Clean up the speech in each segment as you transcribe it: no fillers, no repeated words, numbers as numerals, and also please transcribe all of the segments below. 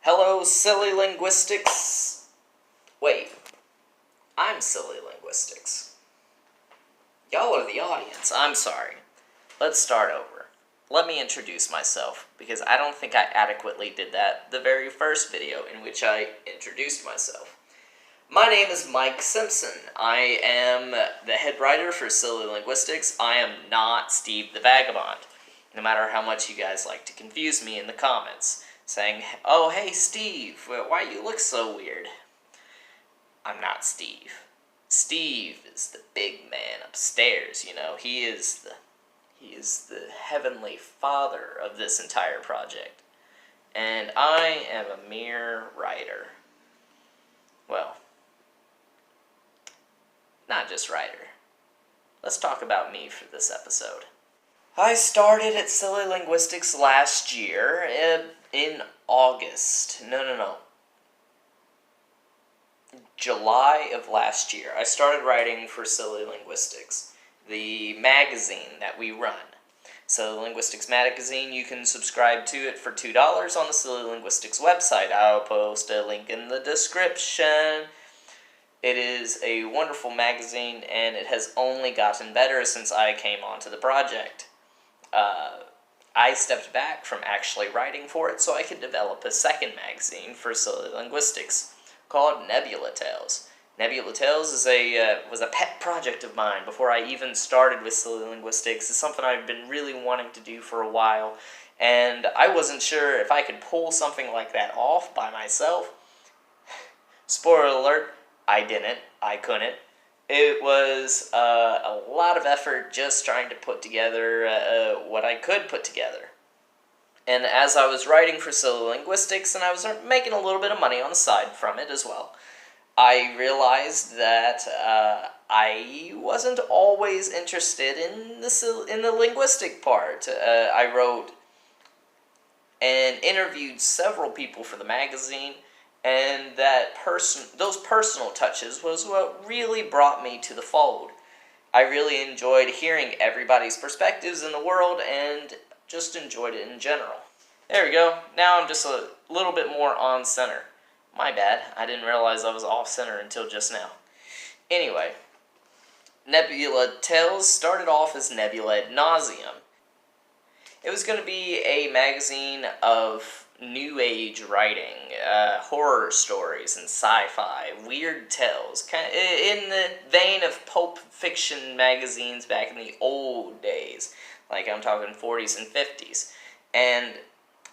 Hello, Silly Linguistics. Wait, I'm Silly Linguistics. Y'all are the audience. I'm sorry. Let's start over. Let me introduce myself, because I don't think I adequately did that the very first video in which I introduced myself. My name is Mike Simpson. I am the head writer for Silly Linguistics. I am not Steve the Vagabond, no matter how much you guys like to confuse me in the comments, saying, "Oh, hey, Steve, why you look so weird?" I'm not Steve. Steve is the big man upstairs, you know. He is the heavenly father of this entire project. And I am a mere writer. Well, not just writer. Let's talk about me for this episode. I started at Silly Linguistics last year in August. No. July of last year. I started writing for Silly Linguistics, the magazine that we run. Silly Linguistics magazine, you can subscribe to it for $2 on the Silly Linguistics website. I'll post a link in the description. It is a wonderful magazine, and it has only gotten better since I came onto the project. I stepped back from actually writing for it so I could develop a second magazine for Silly Linguistics called Nebula Tales. Nebula Tales was a pet project of mine before I even started with Silly Linguistics. It's something I've been really wanting to do for a while, and I wasn't sure if I could pull something like that off by myself. Spoiler alert, I didn't. I couldn't. It was a lot of effort just trying to put together what I could put together. And as I was writing for Silly Linguistics, and I was making a little bit of money on the side from it as well, I realized that I wasn't always interested in the linguistic part. I wrote and interviewed several people for the magazine, and those personal touches was what really brought me to the fold. I really enjoyed hearing everybody's perspectives in the world, and just enjoyed it in general. There we go. Now I'm just a little bit more on center. My bad. I didn't realize I was off center until just now. Anyway, Nebula Tales started off as Nebula Ad Nauseam. It was going to be a magazine of new age writing, horror stories and sci-fi, weird tales, kind of in the vein of Pulp Fiction magazines back in the old days, like I'm talking 40s and 50s. And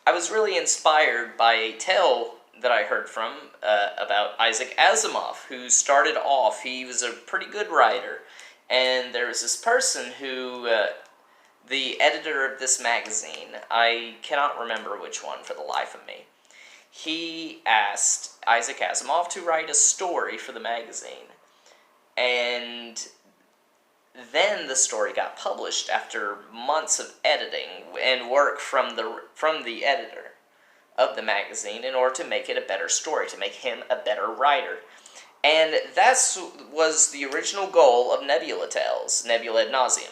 I was really inspired by a tale that I heard from about Isaac Asimov, who started off, he was a pretty good writer, and there was this person who, the editor of this magazine, I cannot remember which one for the life of me, he asked Isaac Asimov to write a story for the magazine, and then the story got published after months of editing and work from the editor of the magazine in order to make it a better story, to make him a better writer. And that was the original goal of Nebula Tales, Nebula Ad Nauseam,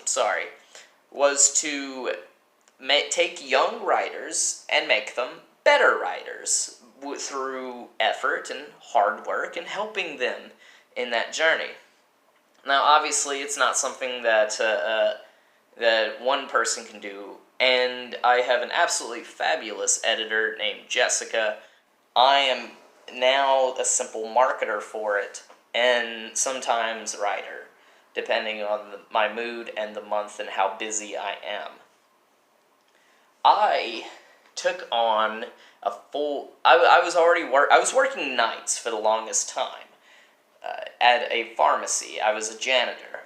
was to take young writers and make them better writers through effort and hard work and helping them in that journey. Now, obviously, it's not something that that one person can do, and I have an absolutely fabulous editor named Jessica. I am now a simple marketer for it, and sometimes a writer, depending on my mood and the month and how busy I am. I took on a full... I was working nights for the longest time. At a pharmacy. I was a janitor.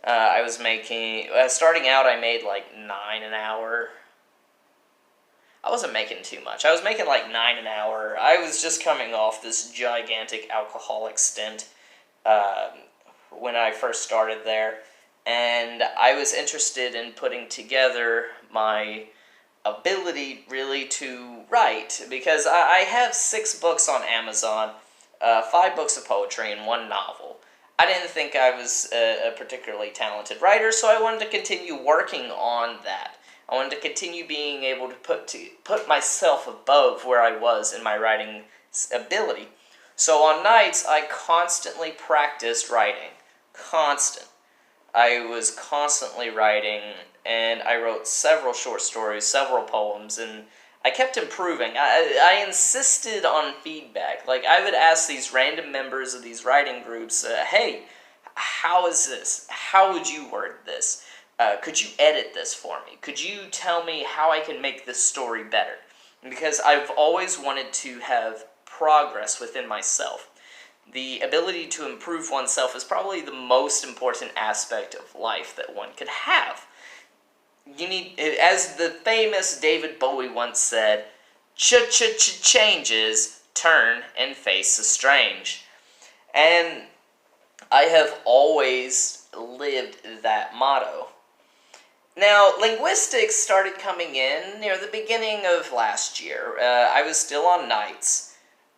I was making... starting out, I made like $9 an hour. I wasn't making too much. I was making like $9 an hour. I was just coming off this gigantic alcoholic stint when I first started there. And I was interested in putting together my ability really to write, because I have 6 books on Amazon, 5 books of poetry, and 1 novel. I didn't think I was a particularly talented writer, so I wanted to continue working on that. I wanted to continue being able to put myself above where I was in my writing ability. So on nights, I constantly practiced writing. Constant. I was constantly writing, and I wrote several short stories, several poems, and I kept improving. I insisted on feedback. Like, I would ask these random members of these writing groups, hey, how is this? How would you word this? Could you edit this for me? Could you tell me how I can make this story better? Because I've always wanted to have progress within myself. The ability to improve oneself is probably the most important aspect of life that one could have. You need, as the famous David Bowie once said, changes, turn and face the strange. And I have always lived that motto. Now, linguistics started coming in near the beginning of last year. I was still on nights,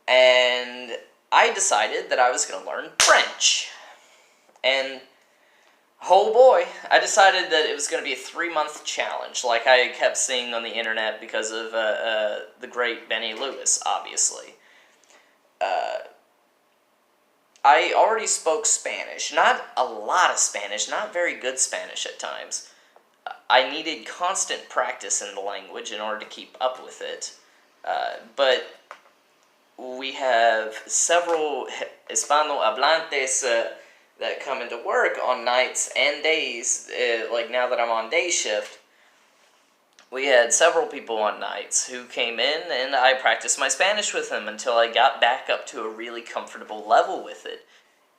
and I decided that I was going to learn French. And, oh boy, I decided that it was going to be a 3-month challenge, like I kept seeing on the internet because of the great Benny Lewis, obviously. I already spoke Spanish. Not a lot of Spanish, not very good Spanish at times. I needed constant practice in the language in order to keep up with it. But we have several Hispano-hablantes that come into work on nights and days. Like now that I'm on day shift, we had several people on nights who came in, and I practiced my Spanish with them until I got back up to a really comfortable level with it.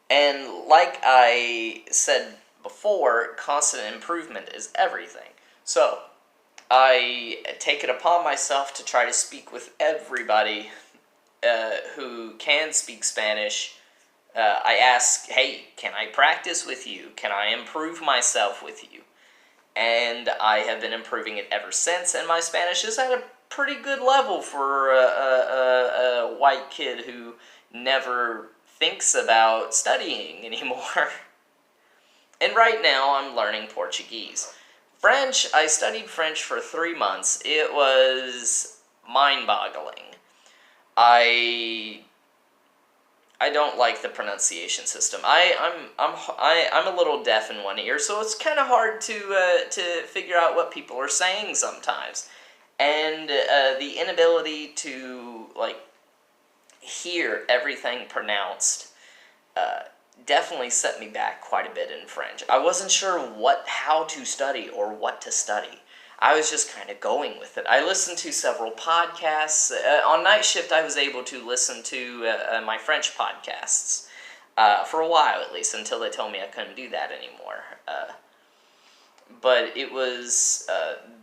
And like I said before, constant improvement is everything. So, I take it upon myself to try to speak with everybody who can speak Spanish. I ask, hey, can I practice with you? Can I improve myself with you? And I have been improving it ever since, and my Spanish is at a pretty good level for a white kid who never thinks about studying anymore. And right now I'm learning Portuguese. French, I studied French for 3 months. It was mind-boggling. I don't like the pronunciation system. I'm a little deaf in one ear, so it's kind of hard to figure out what people are saying sometimes, and the inability to hear everything pronounced definitely set me back quite a bit in French. I wasn't sure how to study or what to study. I was just kind of going with it. I listened to several podcasts. On night shift, I was able to listen to my French podcasts for a while, at least, until they told me I couldn't do that anymore. But it was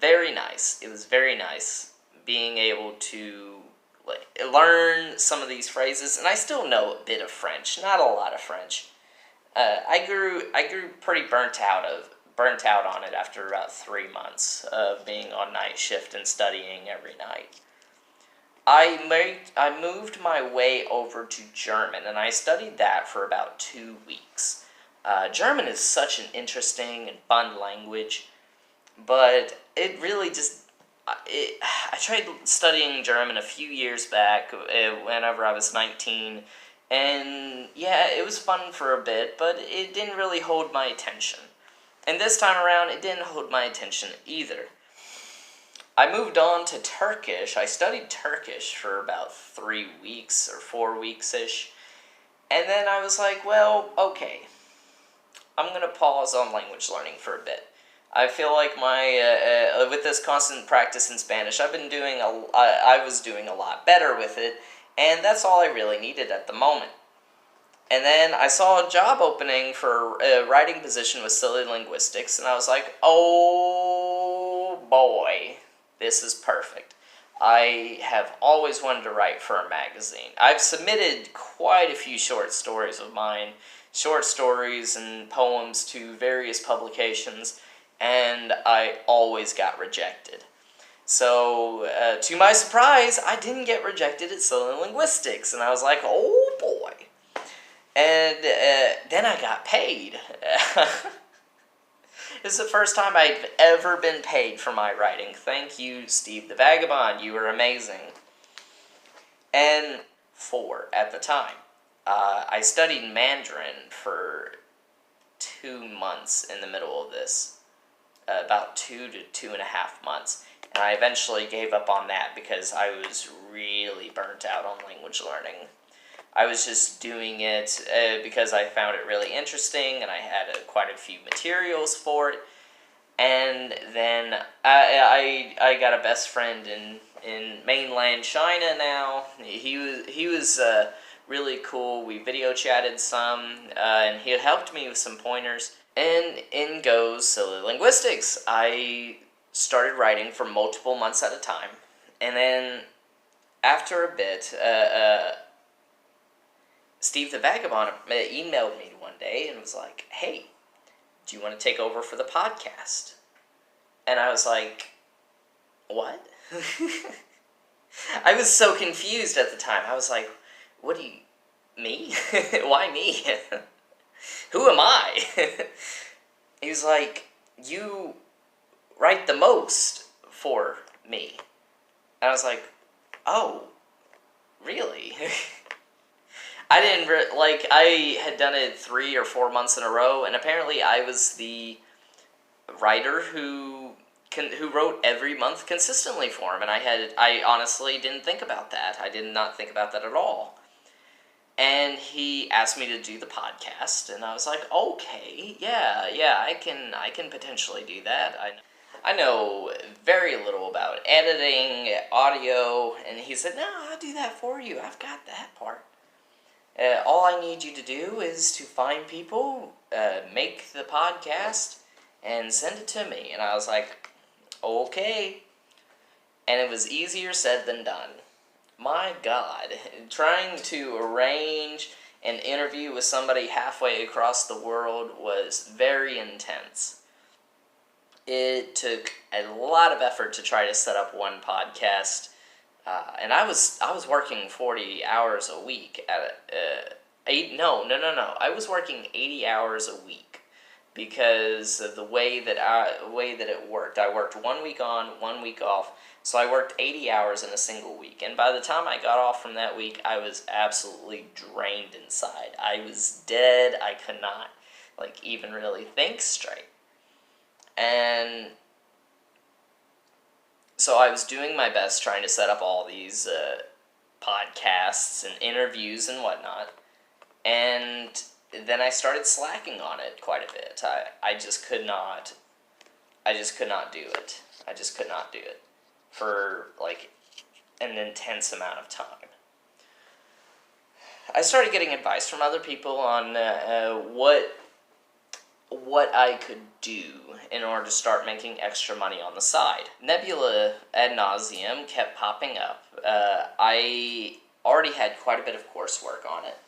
very nice. It was very nice being able to learn some of these phrases, and I still know a bit of French, not a lot of French. I grew pretty burnt out on it after about 3 months of being on night shift and studying every night. I moved my way over to German, and I studied that for about 2 weeks. German is such an interesting and fun language, but it really just... I tried studying German a few years back, whenever I was 19, and yeah, it was fun for a bit, but it didn't really hold my attention. And this time around, it didn't hold my attention either. I moved on to Turkish. I studied Turkish for about 3 weeks or 4 weeks-ish, and then I was like, well, okay, I'm going to pause on language learning for a bit. I feel like with this constant practice in Spanish, I was doing a lot better with it, and that's all I really needed at the moment. And then I saw a job opening for a writing position with Silly Linguistics, and I was like, oh boy, this is perfect. I have always wanted to write for a magazine. I've submitted quite a few short stories of mine, short stories and poems to various publications, and I always got rejected. So, to my surprise, I didn't get rejected at Silly Linguistics, and I was like, oh boy. And then I got paid. This is the first time I've ever been paid for my writing. Thank you, Steve the Vagabond. You were amazing. And 4 at the time. I studied Mandarin for 2 months in the middle of this. About 2 to 2.5 months. And I eventually gave up on that because I was really burnt out on language learning. I was just doing it because I found it really interesting, and I had quite a few materials for it. And then I got a best friend in mainland China now. He was really cool. We video chatted some, and he helped me with some pointers. And in goes Silly Linguistics. I started writing for multiple months at a time, and then after a bit, Steve the Vagabond emailed me one day and was like, "Hey, do you want to take over for the podcast?" And I was like, "What?" I was so confused at the time. I was like, "What do you... me? Why me? Who am I?" He was like, "You write the most for me." And I was like, "Oh, really?" I didn't, I had done it 3 or 4 months in a row, and apparently I was the writer who wrote every month consistently for him, and I honestly didn't think about that. I did not think about that at all. And he asked me to do the podcast, and I was like, "Okay, yeah, I can potentially do that." I know very little about editing, audio, and he said, "No, I'll do that for you. I've got that part. All I need you to do is to find people, make the podcast, and send it to me." And I was like, "Okay." And it was easier said than done. My God, trying to arrange an interview with somebody halfway across the world was very intense. It took a lot of effort to try to set up one podcast. And I was working 40 hours a week at I was working 80 hours a week because of the way that it worked. I worked 1 week on, 1 week off, so I worked 80 hours in a single week. And by the time I got off from that week, I was absolutely drained inside. I was dead. I could not even really think straight. And so I was doing my best trying to set up all these podcasts and interviews and whatnot, and then I started slacking on it quite a bit. I just could not do it. I just could not do it for an intense amount of time. I started getting advice from other people on what I could do in order to start making extra money on the side. Nebula ad nauseum kept popping up. I already had quite a bit of coursework on it.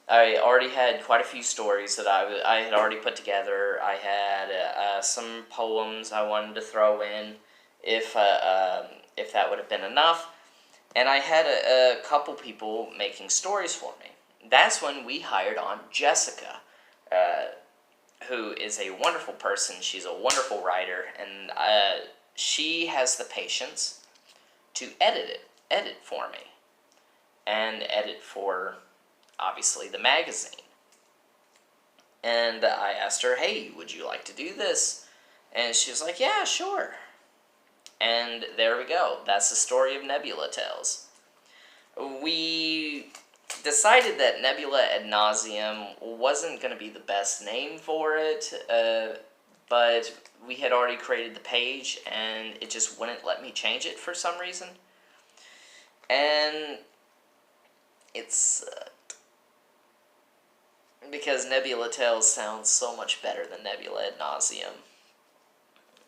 I already had quite a few stories that I had already put together. I had some poems I wanted to throw in if that would have been enough. And I had a couple people making stories for me. That's when we hired on Jessica, who is a wonderful person. She's a wonderful writer, and she has the patience to edit for me, and edit for, obviously, the magazine. And I asked her, "Hey, would you like to do this?" And she was like, "Yeah, sure." And there we go. That's the story of Nebula Tales. We decided that Nebula ad nauseum wasn't going to be the best name for it, but we had already created the page, and it just wouldn't let me change it for some reason. And it's because Nebula Tales sounds so much better than Nebula ad nauseum.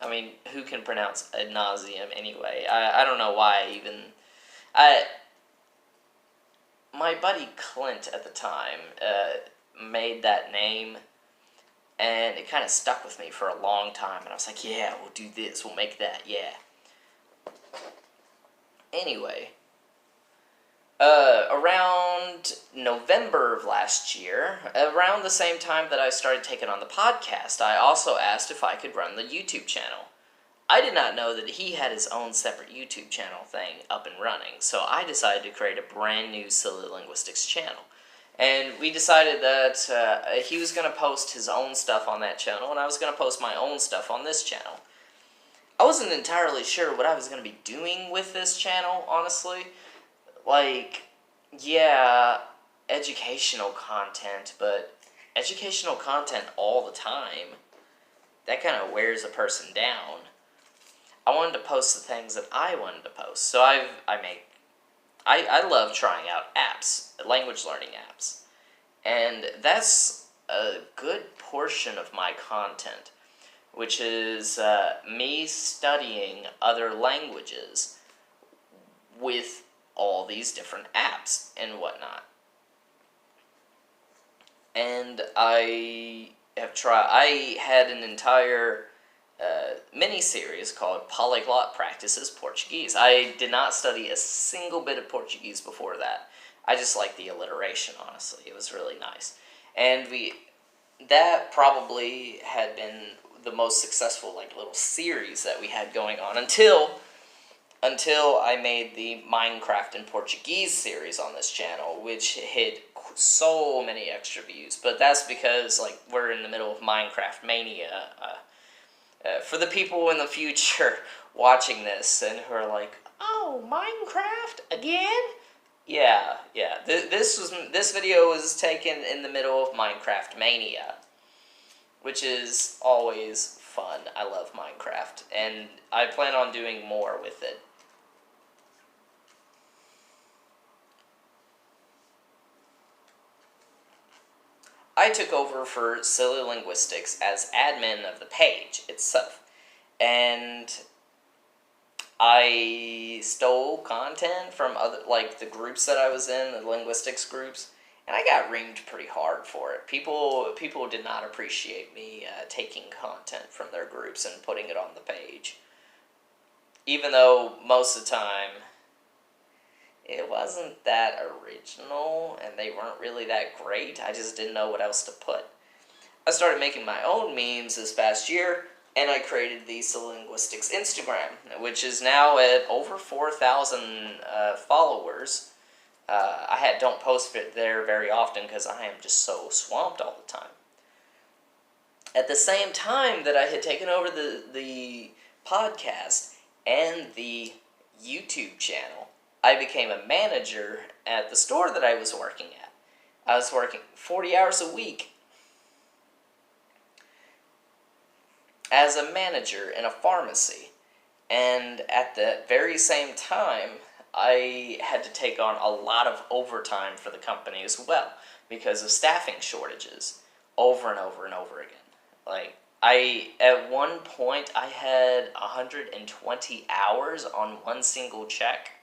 I mean, who can pronounce ad nauseum anyway? I don't know why my buddy Clint at the time made that name, and it kind of stuck with me for a long time, and I was like, "Yeah, we'll do this, we'll make that, yeah." Anyway, Around November of last year, around the same time that I started taking on the podcast, I also asked if I could run the YouTube channel. I did not know that he had his own separate YouTube channel thing up and running, so I decided to create a brand new Silly Linguistics channel. And we decided that he was going to post his own stuff on that channel, and I was going to post my own stuff on this channel. I wasn't entirely sure what I was going to be doing with this channel, honestly. Like, yeah, educational content, but educational content all the time, that kind of wears a person down. I wanted to post the things that I wanted to post. So I love trying out apps, language learning apps. And that's a good portion of my content, which is me studying other languages with all these different apps and whatnot. And I had an entire mini-series called Polyglot Practices Portuguese. I did not study a single bit of Portuguese before that. I just liked the alliteration, honestly. It was really nice. And that probably had been the most successful little series that we had going on until I made the Minecraft in Portuguese series on this channel, which hit so many extra views. But that's because we're in the middle of Minecraft mania. For the people in the future watching this and who are like, "Oh, Minecraft again?" Yeah. This video was taken in the middle of Minecraft mania, which is always fun. I love Minecraft, and I plan on doing more with it. I took over for Silly Linguistics as admin of the page itself, and I stole content from other, the groups that I was in, the linguistics groups, and I got reamed pretty hard for it. People did not appreciate me taking content from their groups and putting it on the page, even though most of the time it wasn't that original, and they weren't really that great. I just didn't know what else to put. I started making my own memes this past year, and I created the Silly Linguistics Instagram, which is now at over 4,000 followers. I don't post it there very often because I am just so swamped all the time. At the same time that I had taken over the podcast and the YouTube channel, I became a manager at the store that I was working at. I was working 40 hours a week as a manager in a pharmacy. And at the very same time, I had to take on a lot of overtime for the company as well because of staffing shortages over and over and over again. At one point, I had 120 hours on one single check.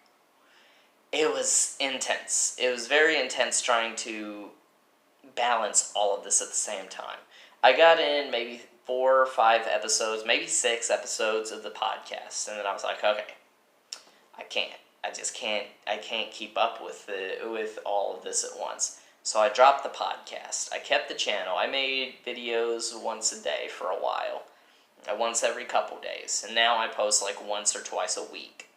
It was intense. It was very intense trying to balance all of this at the same time. I got in maybe 4 or 5 episodes, maybe 6 episodes of the podcast, and then I was like, okay, I can't keep up with all of this at once. So I dropped the podcast. I kept the channel. I made videos once a day for a while, once every couple days, and now I post once or twice a week.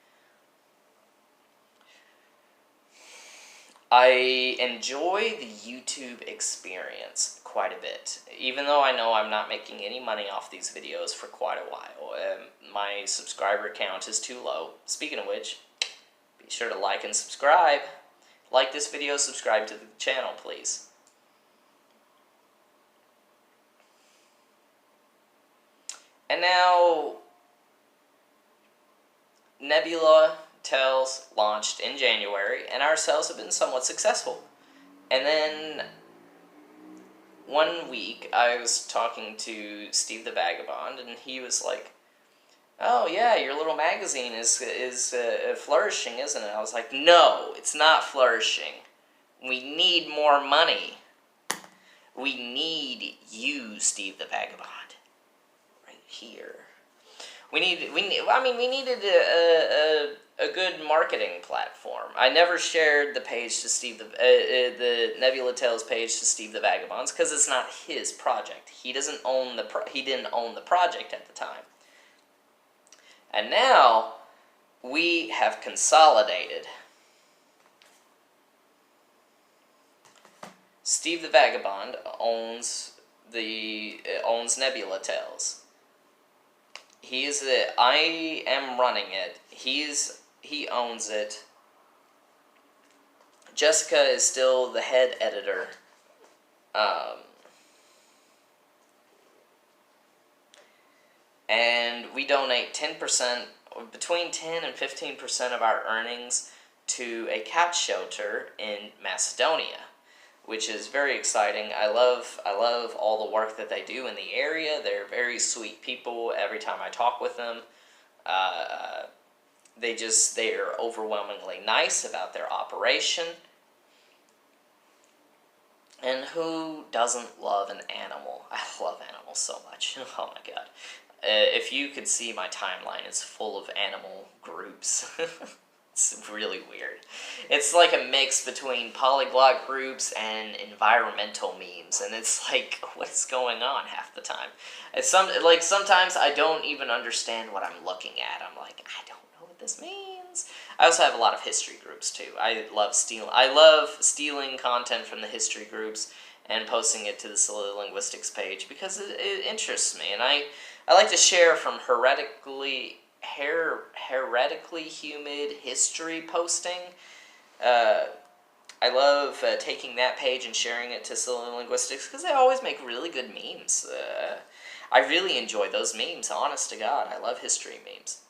I enjoy the YouTube experience quite a bit, even though I know I'm not making any money off these videos for quite a while. My subscriber count is too low. Speaking of which, be sure to like and subscribe. Like this video, subscribe to the channel, please. And now, Nebula Tales launched in January, and our sales have been somewhat successful. And then one week I was talking to Steve the Vagabond, and he was like, "Oh yeah, your little magazine is flourishing, isn't it?" I was like, "No, it's not flourishing. We need more money. We need you, Steve the Vagabond, right here. We needed good marketing platform. I never shared the page to the Nebula Tales page to Steve the Vagabonds because it's not his project. He didn't own the project at the time. And now we have consolidated. Steve the Vagabond owns Nebula Tales. I am running it. He owns it. Jessica is still the head editor. And we donate 10%, between 10 and 15% of our earnings to a cat shelter in Macedonia, which is very exciting. I love all the work that they do in the area. They're very sweet people. Every time I talk with them, they're overwhelmingly nice about their operation. And who doesn't love an animal? I love animals so much. Oh my god. If you could see my timeline, it's full of animal groups. It's really weird. It's like a mix between polyglot groups and environmental memes, and it's like, what's going on half the time? Sometimes I don't even understand what I'm looking at. I'm like, I don't know what this means. I also have a lot of history groups too. I love stealing content from the history groups and posting it to the Silly Linguistics page because it interests me, and I like to share from heretically humid history posting. I love taking that page and sharing it to Silly Linguistics because they always make really good memes. I really enjoy those memes, honest to God. I love history memes.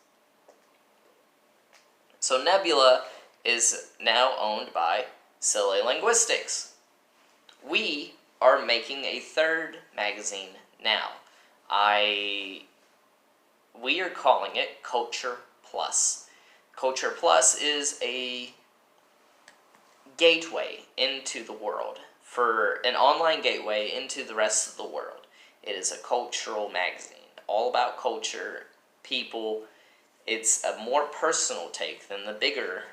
So Nebula is now owned by Silly Linguistics. We are making a third magazine now. We are calling it Culture Plus. Culture Plus is a gateway into the world, for an online gateway into the rest of the world. It is a cultural magazine, all about culture, people. It's a more personal take than the bigger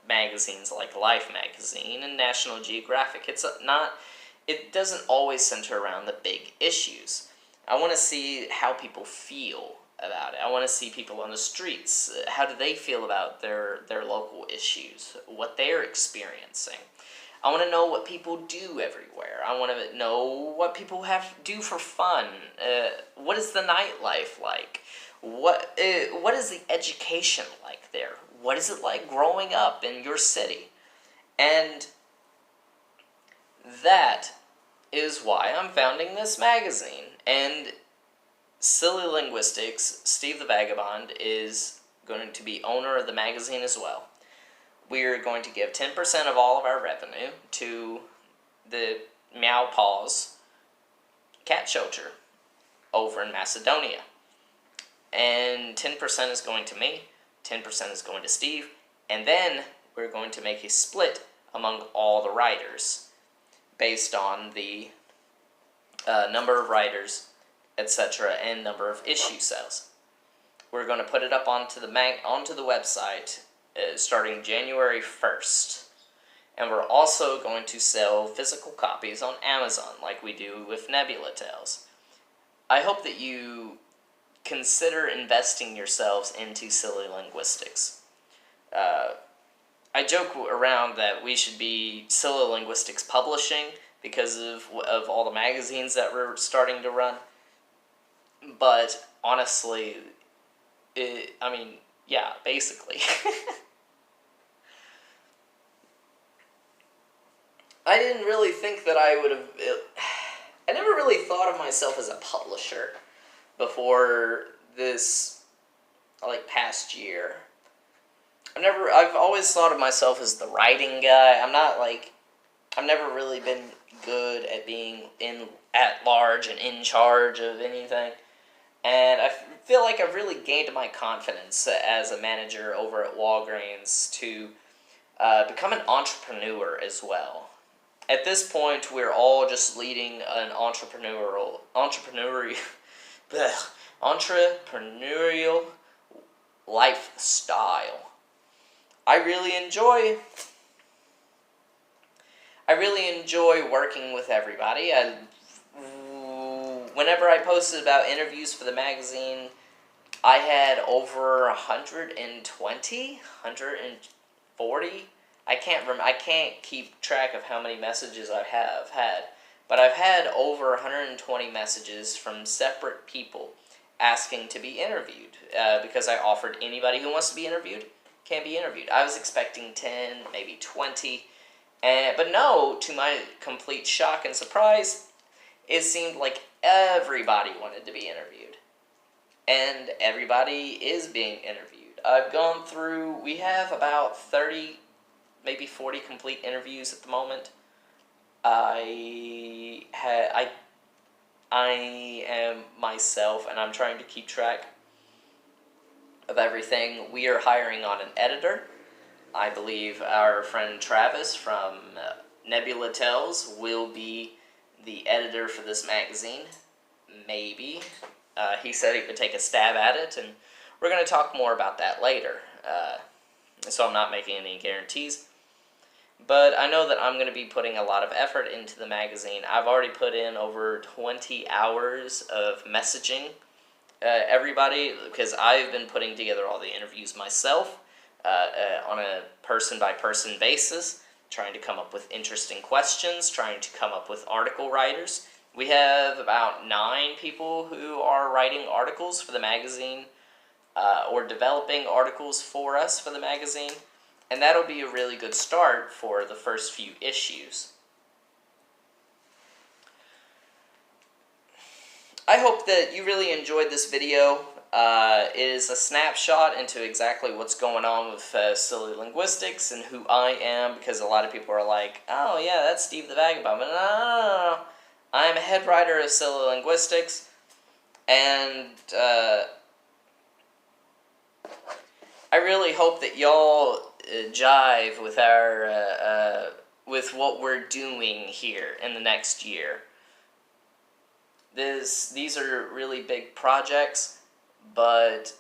magazines like Life Magazine and National Geographic. It doesn't always center around the big issues. I want to see how people feel about it. I want to see people on the streets. How do they feel about their local issues? What they're experiencing. I want to know what people do everywhere. I want to know what people do for fun. What is the nightlife like? What is the education like there? What is it like growing up in your city? And that is why I'm founding this magazine. And Silly Linguistics, Steve the Vagabond, is going to be owner of the magazine as well. We're going to give 10% of all of our revenue to the Meow Paws cat shelter over in Macedonia. And 10% is going to me, 10% is going to Steve, and then we're going to make a split among all the writers based on the number of writers, etc., and number of issue sales. We're going to put it up onto the website starting January 1st. And we're also going to sell physical copies on Amazon like we do with Nebula Tales. I hope that you consider investing yourselves into Silly Linguistics. I joke around that we should be Silly Linguistics Publishing because of all the magazines that we're starting to run. But honestly, yeah, basically. I didn't really think that I would have... I never really thought of myself as a publisher before this, past year. I've always thought of myself as the writing guy. I've never really been good at being at large and in charge of anything. And I feel like I've really gained my confidence as a manager over at Walgreens to become an entrepreneur as well. At this point, we're all just leading an entrepreneurial lifestyle. I really enjoy working with everybody. Whenever I posted about interviews for the magazine, I had over 120, 140. I can't keep track of how many messages I have had, but I've had over 120 messages from separate people asking to be interviewed, because I offered anybody who wants to be interviewed can be interviewed. I was expecting 10, maybe 20, but no, to my complete shock and surprise, it seemed like everybody wanted to be interviewed. And everybody is being interviewed. I've gone through, we have about 30, maybe 40 complete interviews at the moment. I am myself, and I'm trying to keep track of everything. We are hiring on an editor. I believe our friend Travis from Nebula Tells will be the editor for this magazine. Maybe. He said he would take a stab at it, and we're going to talk more about that later. So I'm not making any guarantees. But I know that I'm going to be putting a lot of effort into the magazine. I've already put in over 20 hours of messaging everybody, because I've been putting together all the interviews myself on a person-by-person basis, trying to come up with interesting questions, trying to come up with article writers. We have about 9 people who are writing articles for the magazine, or developing articles for us for the magazine, and that'll be a really good start for the first few issues. I hope that you really enjoyed this video. It is a snapshot into exactly what's going on with Silly Linguistics and who I am, because a lot of people are like, oh yeah, that's Steve the Vagabond. But no. I'm a head writer of Silly Linguistics, and I really hope that y'all jive with our with what we're doing here in the next year. These are really big projects, but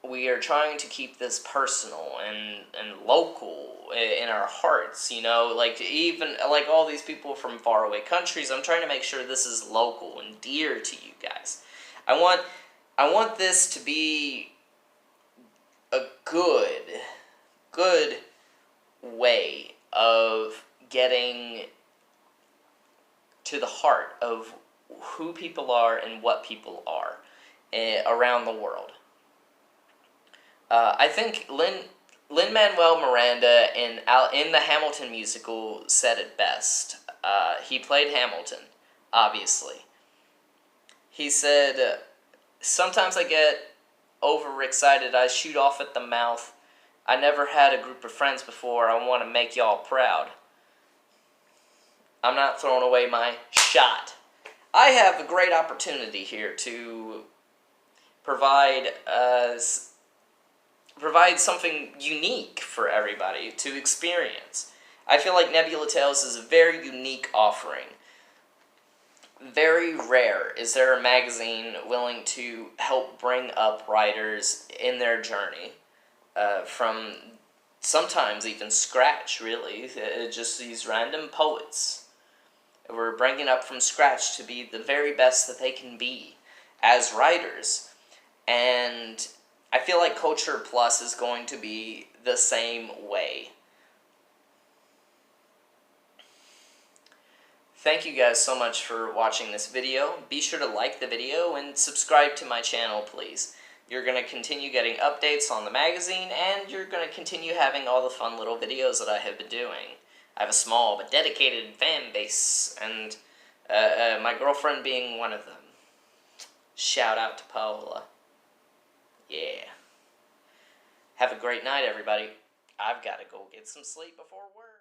we are trying to keep this personal and local in our hearts, you know, like even like all these people from faraway countries. I'm trying to make sure this is local and dear to you guys. I want this to be a good way of getting to the heart of who people are and what people are around the world. I think Lin-Manuel Miranda in the Hamilton musical said it best. He played Hamilton, obviously. He said, sometimes I get overexcited, I shoot off at the mouth. I never had a group of friends before, I want to make y'all proud. I'm not throwing away my shot. I have a great opportunity here to provide something unique for everybody to experience. I feel like Nebula Tales is a very unique offering. Very rare is there a magazine willing to help bring up writers in their journey, from sometimes even scratch, really. Just these random poets we're bringing up from scratch to be the very best that they can be as writers. And I feel like Culture Plus is going to be the same way. Thank you guys so much for watching this video. Be sure to like the video and subscribe to my channel, please. You're going to continue getting updates on the magazine, and you're going to continue having all the fun little videos that I have been doing. I have a small but dedicated fan base, and my girlfriend being one of them. Shout out to Paola. Yeah. Have a great night, everybody. I've got to go get some sleep before work.